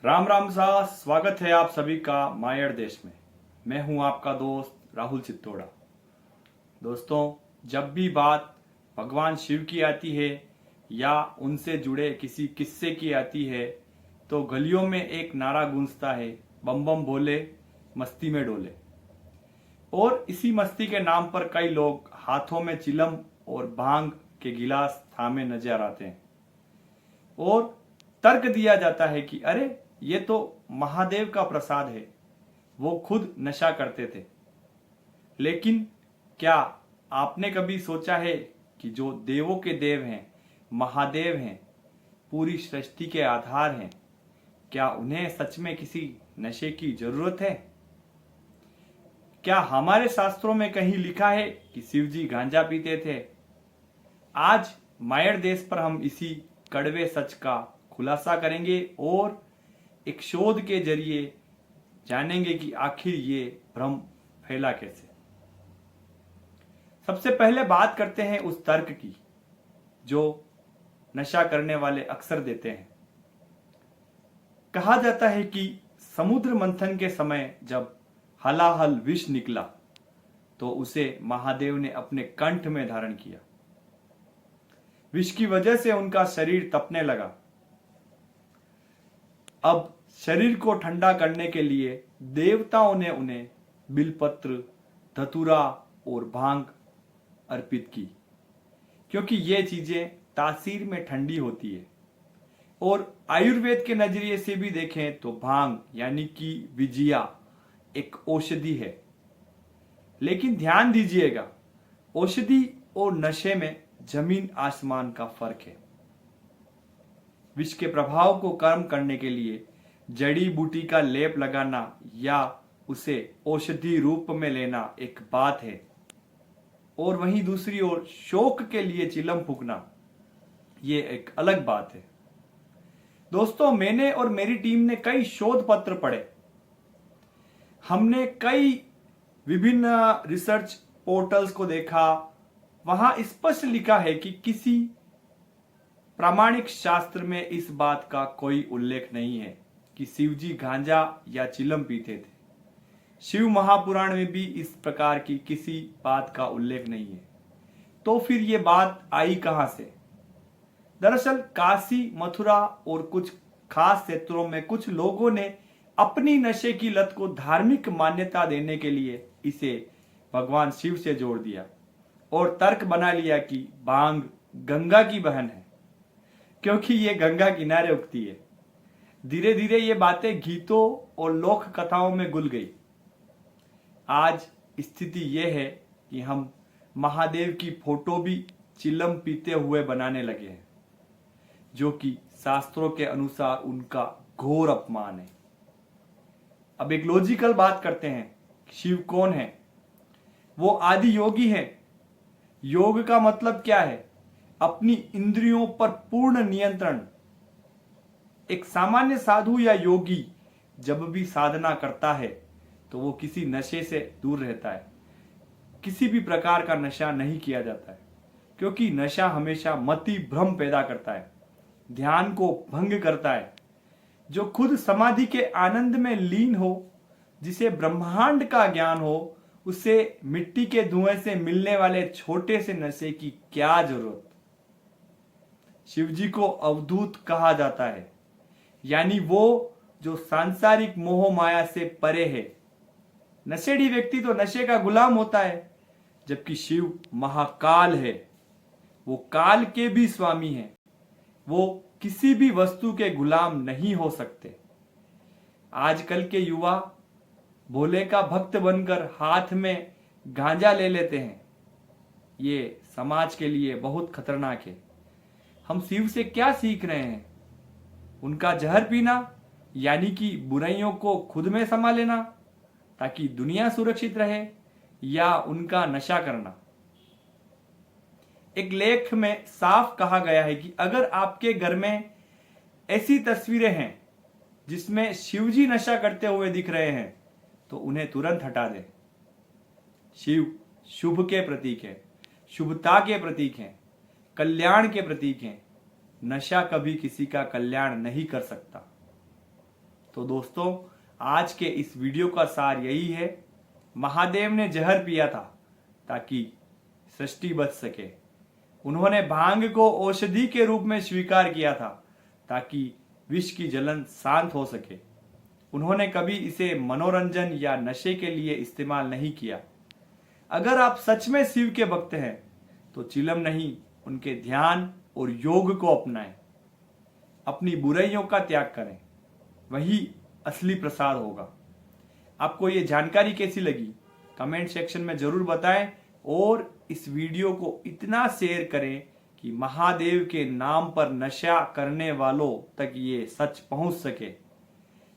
राम राम सा स्वागत है आप सभी का मायर देश में। मैं हूं आपका दोस्त राहुल चित्तोड़ा। दोस्तों, जब भी बात भगवान शिव की आती है या उनसे जुड़े किसी किस्से की आती है तो गलियों में एक नारा गूंजता है, बम बम भोले मस्ती में डोले। और इसी मस्ती के नाम पर कई लोग हाथों में चिलम और भांग के गिलास थामे नजर आते हैं और तर्क दिया जाता है कि अरे ये तो महादेव का प्रसाद है, वो खुद नशा करते थे। लेकिन क्या आपने कभी सोचा है कि जो देवों के देव हैं, महादेव हैं, पूरी सृष्टि के आधार हैं, क्या उन्हें सच में किसी नशे की जरूरत है? क्या हमारे शास्त्रों में कहीं लिखा है कि शिव जी गांजा पीते थे? आज मायर देश पर हम इसी कड़वे सच का खुलासा करेंगे और एक शोध के जरिए जानेंगे कि आखिर ये भ्रम फैला कैसे। सबसे पहले बात करते हैं उस तर्क की जो नशा करने वाले अक्सर देते हैं। कहा जाता है कि समुद्र मंथन के समय जब हलाहल विष निकला तो उसे महादेव ने अपने कंठ में धारण किया। विष की वजह से उनका शरीर तपने लगा। अब शरीर को ठंडा करने के लिए देवताओं ने उन्हें बिलपत्र, धतूरा और भांग अर्पित की, क्योंकि ये चीजें तासीर में ठंडी होती है। और आयुर्वेद के नजरिए से भी देखें तो भांग यानी कि विजिया एक औषधि है। लेकिन ध्यान दीजिएगा, औषधि और नशे में जमीन आसमान का फर्क है। विष के प्रभाव को कम करने के लिए जड़ी बूटी का लेप लगाना या उसे औषधि रूप में लेना एक बात है, और वहीं दूसरी ओर शौक के लिए चिलम फूकना ये एक अलग बात है। दोस्तों, मैंने और मेरी टीम ने कई शोध पत्र पढ़े। हमने कई विभिन्न रिसर्च पोर्टल्स को देखा। वहां स्पष्ट लिखा है कि किसी प्रामाणिक शास्त्र में इस बात का कोई उल्लेख नहीं है कि शिवजी गांजा या चिलम पीते थे। शिव महापुराण में भी इस प्रकार की किसी बात का उल्लेख नहीं है। तो फिर ये बात आई कहां से? दरअसल काशी, मथुरा और कुछ खास क्षेत्रों में कुछ लोगों ने अपनी नशे की लत को धार्मिक मान्यता देने के लिए इसे भगवान शिव से जोड़ दिया और तर्क बना लिया कि भांग गंगा की बहन है, क्योंकि ये गंगा किनारे उगती है। धीरे धीरे ये बातें गीतों और लोक कथाओं में घुल गई। आज स्थिति यह है कि हम महादेव की फोटो भी चिलम पीते हुए बनाने लगे हैं, जो कि शास्त्रों के अनुसार उनका घोर अपमान है। अब एक लॉजिकल बात करते हैं। शिव कौन है? वो आदि योगी है। योग का मतलब क्या है? अपनी इंद्रियों पर पूर्ण नियंत्रण। एक सामान्य साधु या योगी जब भी साधना करता है तो वो किसी नशे से दूर रहता है। किसी भी प्रकार का नशा नहीं किया जाता है, क्योंकि नशा हमेशा मति भ्रम पैदा करता है, ध्यान को भंग करता है। जो खुद समाधि के आनंद में लीन हो, जिसे ब्रह्मांड का ज्ञान हो, उसे मिट्टी के धुएं से मिलने वाले छोटे से नशे की क्या जरूरत? शिवजी को अवधूत कहा जाता है, यानी वो जो सांसारिक मोह माया से परे है। नशेड़ी व्यक्ति तो नशे का गुलाम होता है, जबकि शिव महाकाल है। वो काल के भी स्वामी हैं। वो किसी भी वस्तु के गुलाम नहीं हो सकते। आजकल के युवा भोले का भक्त बनकर हाथ में गांजा ले लेते हैं। ये समाज के लिए बहुत खतरनाक है। हम शिव से क्या सीख रहे हैं? उनका जहर पीना, यानी कि बुराइयों को खुद में समा लेना ताकि दुनिया सुरक्षित रहे, या उनका नशा करना? एक लेख में साफ कहा गया है कि अगर आपके घर में ऐसी तस्वीरें हैं जिसमें शिवजी नशा करते हुए दिख रहे हैं तो उन्हें तुरंत हटा दें। शिव शुभ के प्रतीक है, शुभता के प्रतीक हैं, कल्याण के प्रतीक हैं। नशा कभी किसी का कल्याण नहीं कर सकता। तो दोस्तों, आज के इस वीडियो का सार यही है, महादेव ने जहर पिया था ताकि सृष्टि बच सके। उन्होंने भांग को औषधि के रूप में स्वीकार किया था ताकि विष की जलन शांत हो सके। उन्होंने कभी इसे मनोरंजन या नशे के लिए इस्तेमाल नहीं किया। अगर आप सच में शिव के भक्त हैं तो चिलम नहीं, उनके ध्यान और योग को अपनाएं। अपनी बुराइयों का त्याग करें, वही असली प्रसाद होगा। आपको ये जानकारी कैसी लगी कमेंट सेक्शन में जरूर बताएं और इस वीडियो को इतना शेयर करें कि महादेव के नाम पर नशा करने वालों तक ये सच पहुंच सके।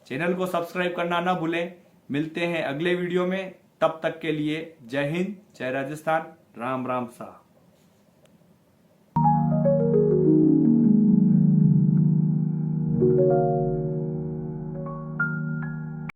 चैनल को सब्सक्राइब करना ना भूलें। मिलते हैं अगले वीडियो में, तब तक के लिए जय हिंद, जय राजस्थान, राम राम सा।